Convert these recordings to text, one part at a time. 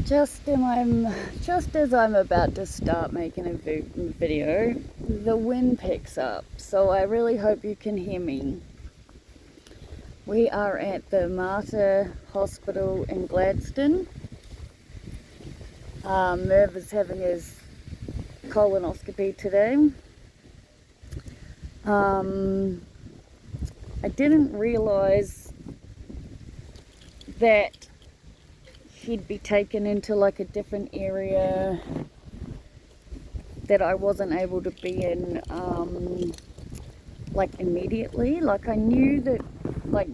Just as I'm about to start making a video, the wind picks up, so I really hope you can hear me. We are at the Mater Hospital in Gladstone. Merv is having his colonoscopy today. I didn't realise that he'd be taken into like a different area that I wasn't able to be in like immediately. Like I knew that like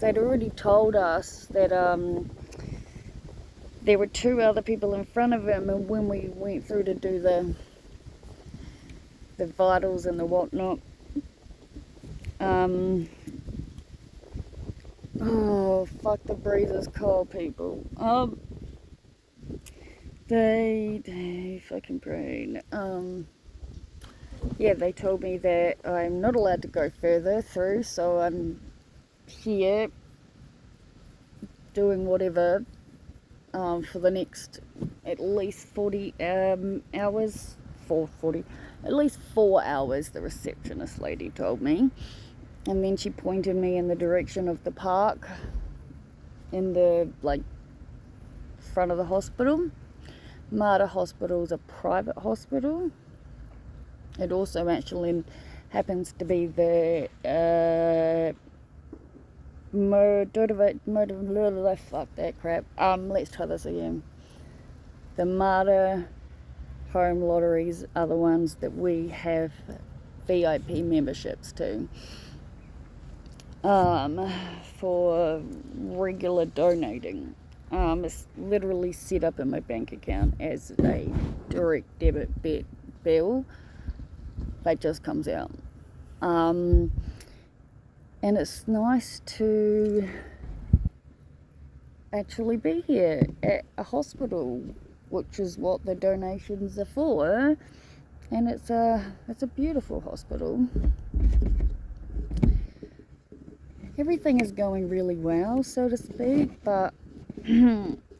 they'd already told us that there were two other people in front of him, and when we went through to do the vitals and the whatnot, oh fuck, the breeze is cold, people. They fucking prayed. Yeah, they told me that I'm not allowed to go further through, so I'm here doing whatever for the next at least 40 hours. 440, at least 4 hours, the receptionist lady told me. And then she pointed me in the direction of the park in the like front of the hospital. Mater Hospital is a private hospital. It also actually happens to be the fuck that crap. Let's try this again. The Mater Home Lotteries are the ones that we have VIP memberships to, for regular donating. It's literally set up in my bank account as a direct debit bill that just comes out. And it's nice to actually be here at a hospital, which is what the donations are for. And it's a beautiful hospital. Everything is going really well, so to speak, but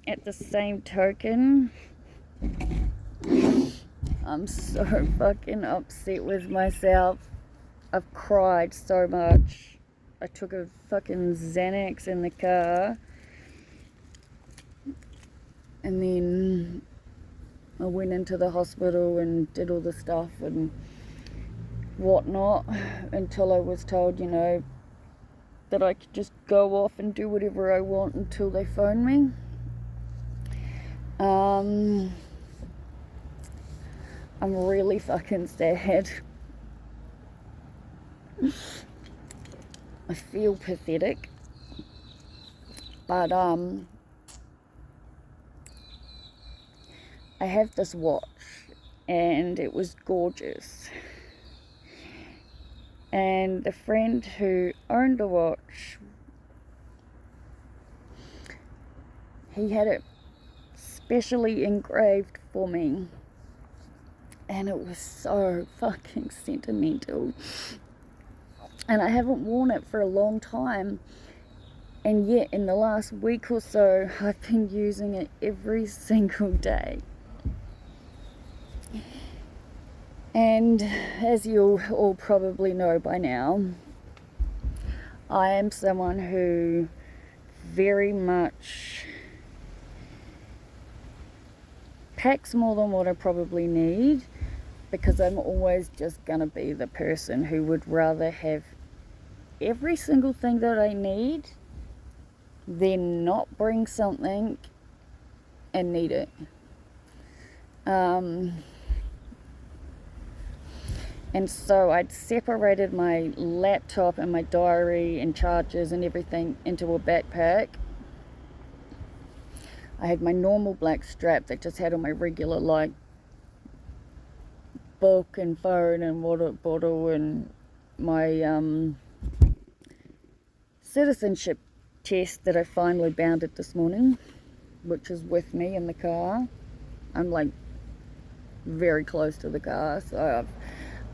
at the same token, I'm so fucking upset with myself. I've cried so much. I took a fucking Xanax in the car, and then I went into the hospital and did all the stuff and whatnot until I was told, that I could just go off and do whatever I want until they phone me. I'm really fucking sad. I feel pathetic, but I have this watch, and it was gorgeous. And the friend who owned the watch, he had it specially engraved for me, and it was so fucking sentimental. And I haven't worn it for a long time, and yet in the last week or so I've been using it every single day. And as you all probably know by now, I am someone who very much packs more than what I probably need, because I'm always just gonna be the person who would rather have every single thing that I need than not bring something and need it. And so I'd separated my laptop and my diary and chargers and everything into a backpack. I had my normal black strap that just had all my regular like book and phone and water bottle and my citizenship test that I finally bounded this morning, which is with me in the car. I'm like very close to the car, so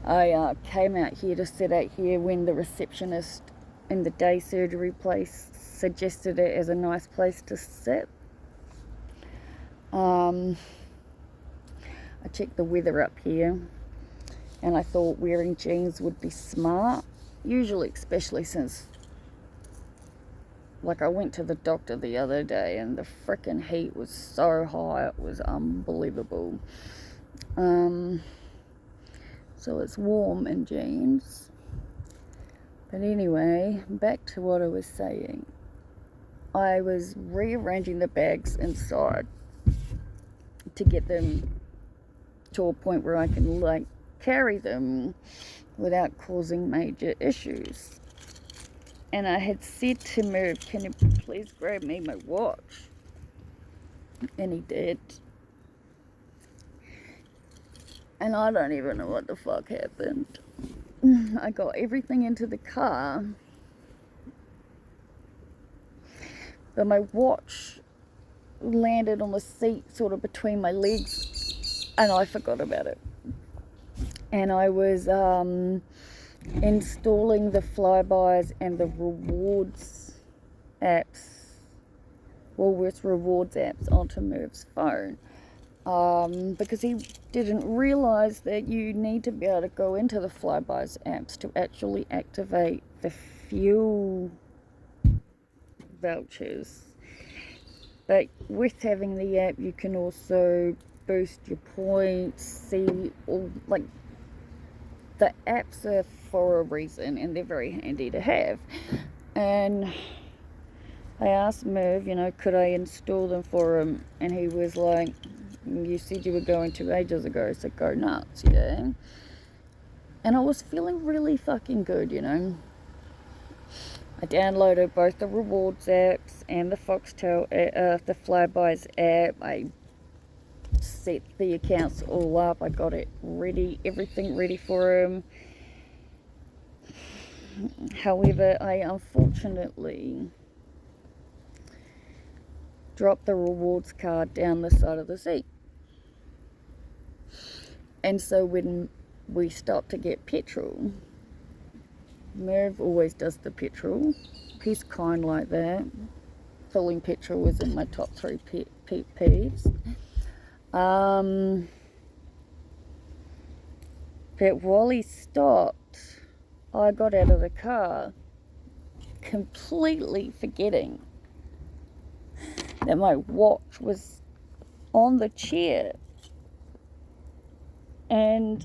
I came out here to sit out here when the receptionist in the day surgery place suggested it as a nice place to sit. I checked the weather up here, and I thought wearing jeans would be smart. Usually, especially since, like, I went to the doctor the other day and the frickin' heat was so high, it was unbelievable. So it's warm in jeans. But anyway, back to what I was saying. I was rearranging the bags inside to get them to a point where I can, like, carry them without causing major issues. And I had said to Merv, can you please grab me my watch? And he did. And I don't even know what the fuck happened. I got everything into the car, but my watch landed on the seat sort of between my legs, and I forgot about it. And I was installing the Flybuys and the rewards apps, Woolworths rewards apps, onto Merv's phone. Because he didn't realise that you need to be able to go into the Flybuys apps to actually activate the fuel vouchers. But with having the app, you can also boost your points, see all, like, the apps are for a reason and they're very handy to have. And I asked Merv, could I install them for him? And he was like, you said you were going to ages ago, so go nuts, yeah? And I was feeling really fucking good, I downloaded both the rewards apps and the Foxtel, the Flybuys app. I set the accounts all up. I got it ready, everything ready for him. However, I unfortunately dropped the rewards card down the side of the seat. And so when we stopped to get petrol, Merv always does the petrol. He's kind like that. Filling petrol was in my top 3 pet peeves. But while he stopped, I got out of the car, completely forgetting that my watch was on the chair. And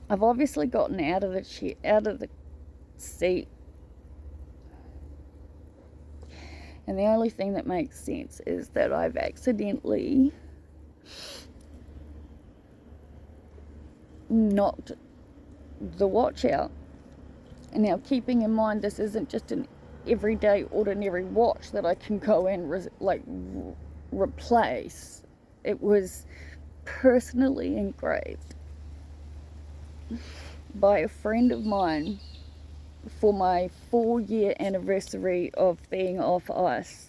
I've obviously gotten out of the chair, out of the seat. And the only thing that makes sense is that I've accidentally knocked the watch out. And now, keeping in mind, this isn't just an everyday, ordinary watch that I can go and replace. It was personally engraved by a friend of mine for my 4-year anniversary of being off ice.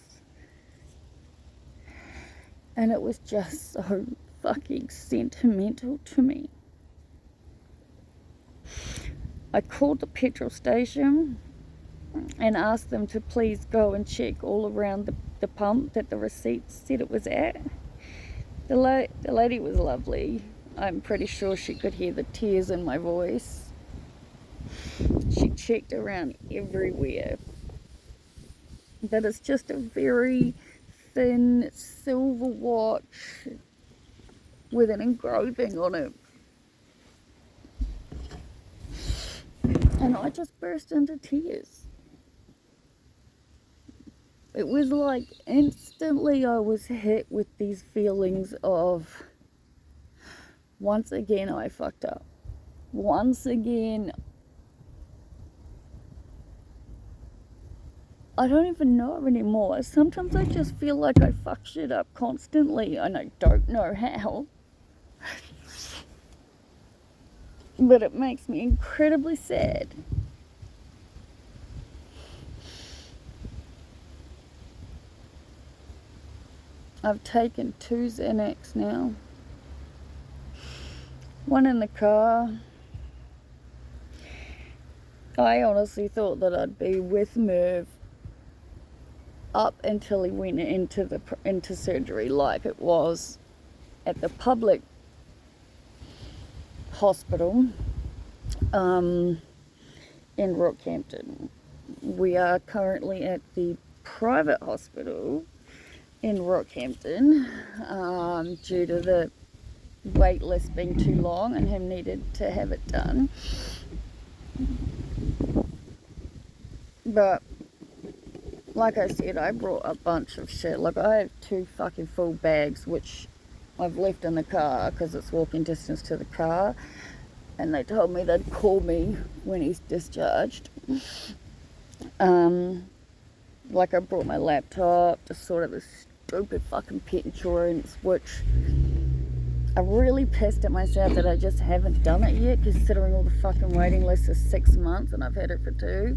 And it was just so fucking sentimental to me. I called the petrol station and asked them to please go and check all around the pump that the receipt said it was at. The lady was lovely. I'm pretty sure she could hear the tears in my voice. She checked around everywhere. But it's just a very thin silver watch with an engraving on it. And I just burst into tears. It was like instantly I was hit with these feelings of, once again I fucked up. Once again, I don't even know anymore. Sometimes I just feel like I fuck shit up constantly and I don't know how. But it makes me incredibly sad. I've taken 2 Xanax now. 1 in the car. I honestly thought that I'd be with Merv up until he went into surgery, like it was at the public hospital in Rockhampton. We are currently at the private hospital in Rockhampton due to the wait list being too long and him needed to have it done. But like I said, I brought a bunch of shit. Like, I have 2 fucking full bags which I've left in the car because it's walking distance to the car, and they told me they'd call me when he's discharged. Like, I brought my laptop to sort of a stupid fucking pet insurance, which I'm really pissed at myself that I just haven't done it yet, considering all the fucking waiting list is 6 months and I've had it for 2.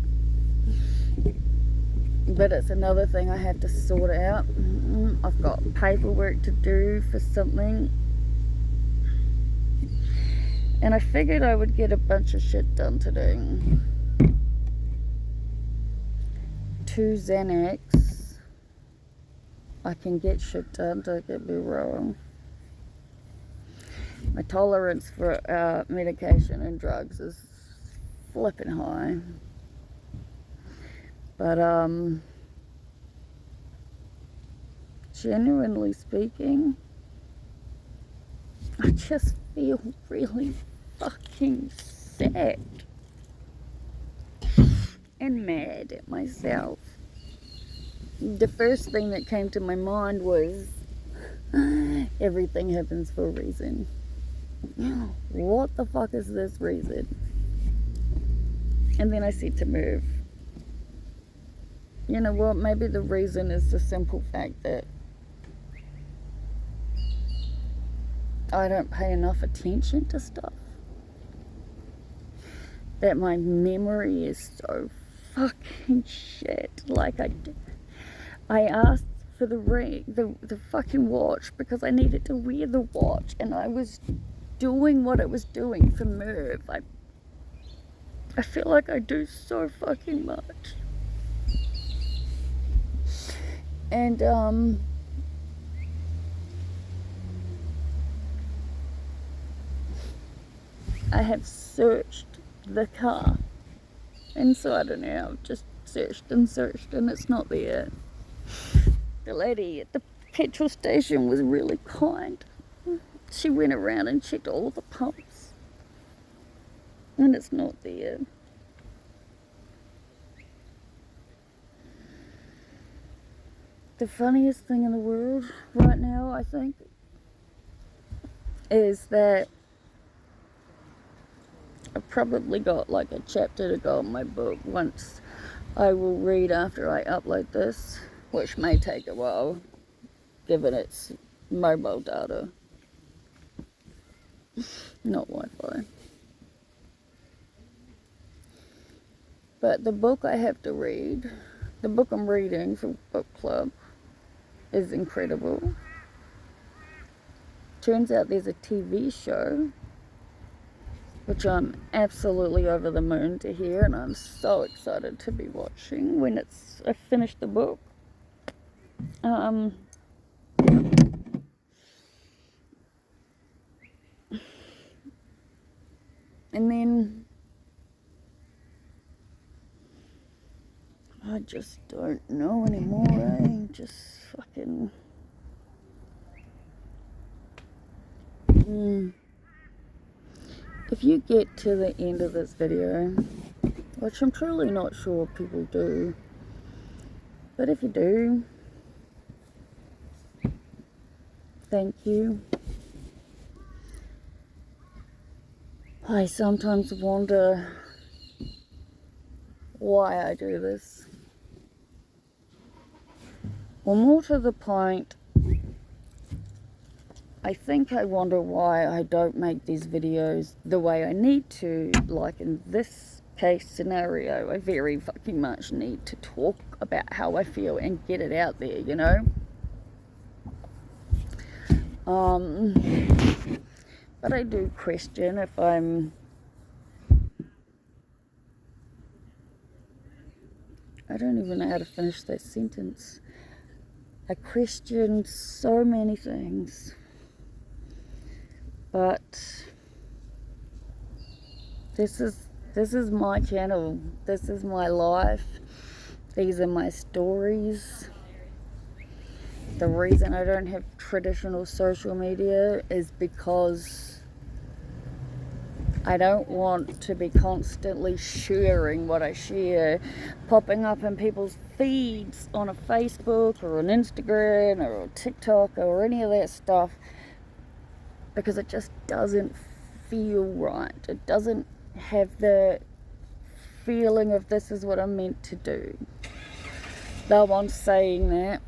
But it's another thing I have to sort out. I've got paperwork to do for something, and I figured I would get a bunch of shit done today. 2 Xanax. I can get shit done, don't get me wrong. My tolerance for medication and drugs is flipping high. But genuinely speaking, I just feel really fucking sad and mad at myself. The first thing that came to my mind was, everything happens for a reason. What the fuck is this reason? And then I said to Merv, you know what, maybe the reason is the simple fact that I don't pay enough attention to stuff. That my memory is so fucking shit. Like, I asked for the ring, the fucking watch, because I needed to wear the watch, and I was doing what it was doing for Merv. I feel like I do so fucking much. And I have searched the car inside and out. Just searched and it's not there. The lady at the petrol station was really kind. She went around and checked all the pumps, and it's not there. The funniest thing in the world right now, I think, is that I've probably got like a chapter to go in my book. Once I will read after I upload this, which may take a while given it's mobile data, not Wi-Fi. But the book I have to read, the book I'm reading for book club, is incredible. Turns out there's a TV show, which I'm absolutely over the moon to hear, and I'm so excited to be watching when I finish the book. And then I just don't know anymore, just fucking if you get to the end of this video, which I'm truly not sure people do, but if you do, thank you. I sometimes wonder why I do this. Well, more to the point, I think I wonder why I don't make these videos the way I need to. Like in this case scenario, I very fucking much need to talk about how I feel and get it out there, you know? But I do question if I don't even know how to finish that sentence. I questioned so many things, but this is my channel. This is my life. These are my stories. The reason I don't have traditional social media is because I don't want to be constantly sharing what I share, popping up in people's feeds on a Facebook or an Instagram or a TikTok or any of that stuff, because it just doesn't feel right. It doesn't have the feeling of this is what I'm meant to do. Though I'm saying that,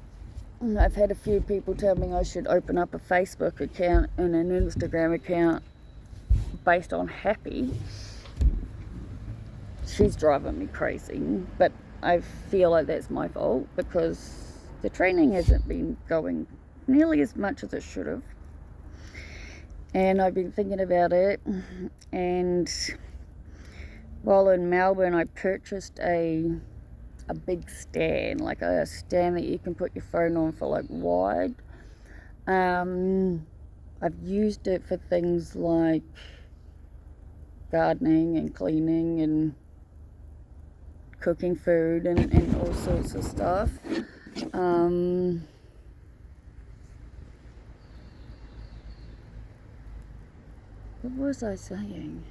I've had a few people tell me I should open up a Facebook account and an Instagram account based on happy. She's driving me crazy, but I feel like that's my fault because the training hasn't been going nearly as much as it should have. And I've been thinking about it, and while in Melbourne I purchased a big stand, like a stand that you can put your phone on for like wide. I've used it for things like gardening and cleaning and cooking food and all sorts of stuff. What was I saying?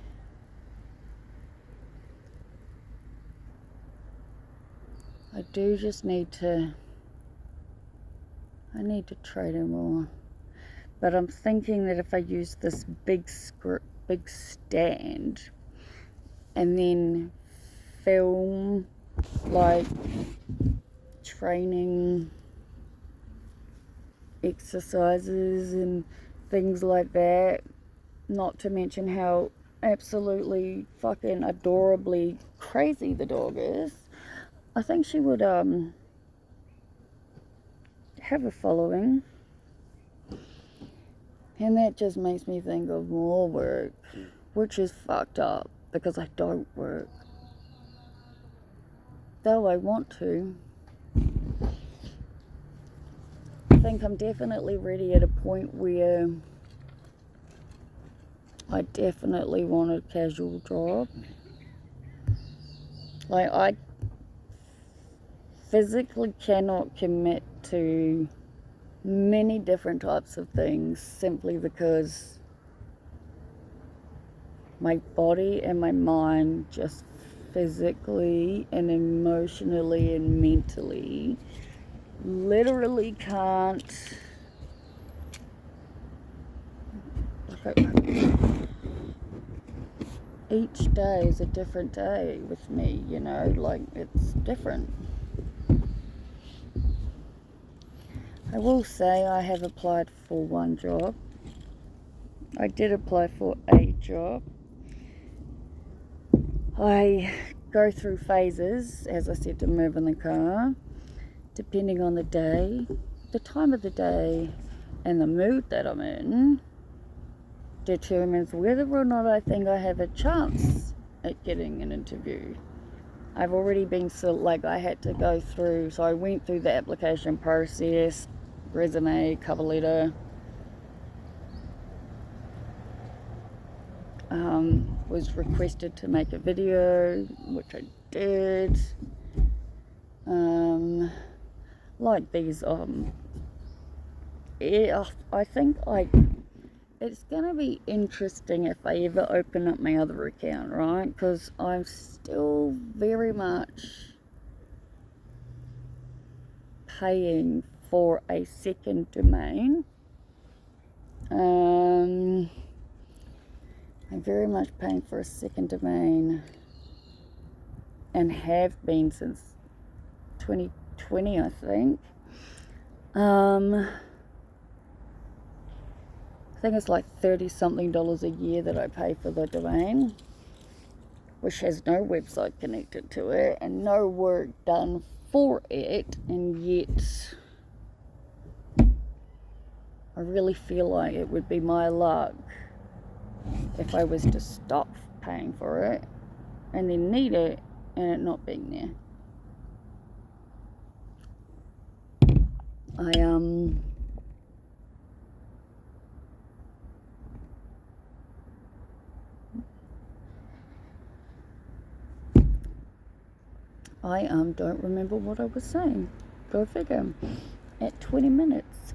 I do just need to train more. But I'm thinking that if I use this big stand and then film like training exercises and things like that, not to mention how absolutely fucking adorably crazy the dog is, I think she would have a following. And that just makes me think of more work, which is fucked up because I don't work. Though I want to. I think I'm definitely ready at a point where I definitely want a casual job. Like, I physically cannot commit to many different types of things simply because my body and my mind just physically and emotionally and mentally literally can't. Each day is a different day with me, you know, like it's different. I will say I have applied for one job. I did apply for a job. I go through phases, as I said, to move in the car, depending on the day, the time of the day, and the mood that I'm in determines whether or not I think I have a chance at getting an interview. I've already been I had to go through, so I went through the application process, resume, cover letter, was requested to make a video, which I did. Like these, I think it's going to be interesting if I ever open up my other account, right? Because I'm still very much paying for a second domain. I'm very much paying for a second domain and have been since 2020, I think. I think it's like $30-something a year that I pay for the domain, which has no website connected to it and no work done for it, and yet I really feel like it would be my luck if I was to stop paying for it and then need it and it not being there. I don't remember what I was saying. Go figure. At 20 minutes.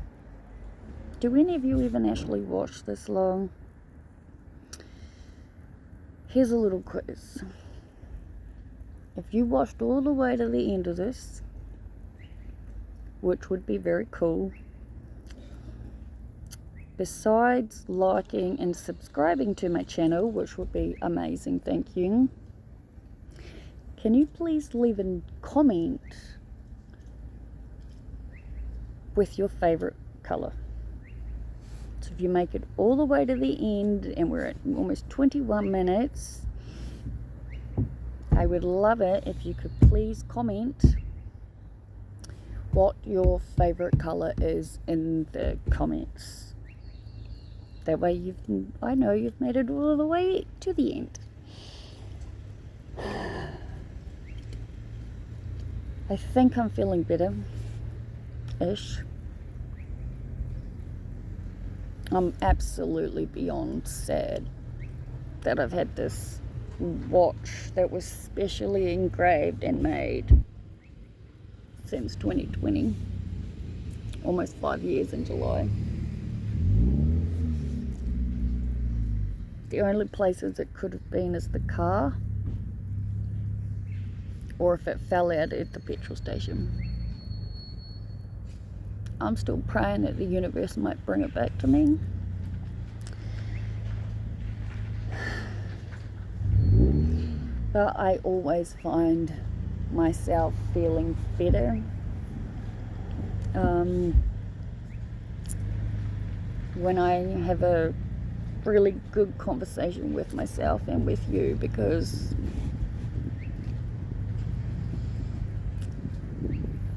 Do any of you even actually watch this long? Here's a little quiz. If you watched all the way to the end of this, which would be very cool, besides liking and subscribing to my channel, which would be amazing, thank you, can you please leave a comment with your favorite color? So if you make it all the way to the end, and we're at almost 21 minutes, I would love it if you could please comment what your favorite color is in the comments. That way I know you've made it all the way to the end. I think I'm feeling better-ish. I'm absolutely beyond sad that I've had this watch that was specially engraved and made since 2020. Almost 5 years in July. The only places it could have been is the car, or if it fell out at the petrol station. I'm still praying that the universe might bring it back to me. But I always find myself feeling better when I have a really good conversation with myself and with you, because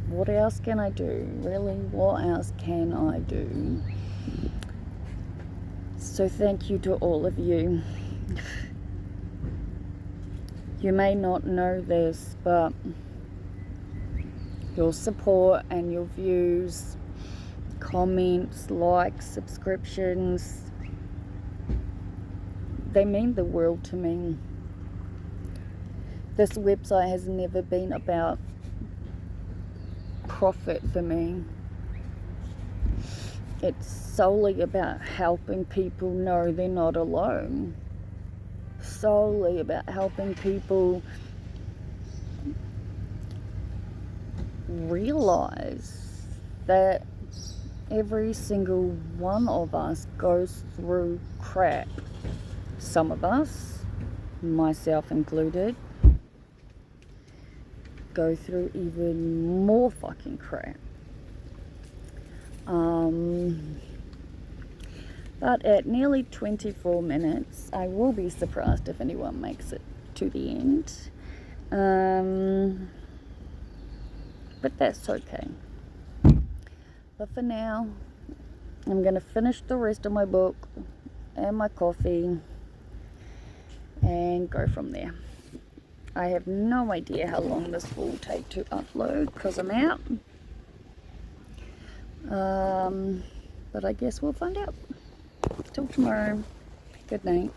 what else can I do? Really, what else can I do? So thank you to all of you. You may not know this, but your support and your views, comments, likes, subscriptions, they mean the world to me. This website has never been about profit for me. It's solely about helping people know they're not alone. Solely about helping people realize that every single one of us goes through crap. Some of us, myself included, go through even more fucking crap. But at nearly 24 minutes, I will be surprised if anyone makes it to the end. But that's okay. But for now, I'm going to finish the rest of my book and my coffee and go from there. I have no idea how long this will take to upload because I'm out. But I guess we'll find out. Till tomorrow. Good night.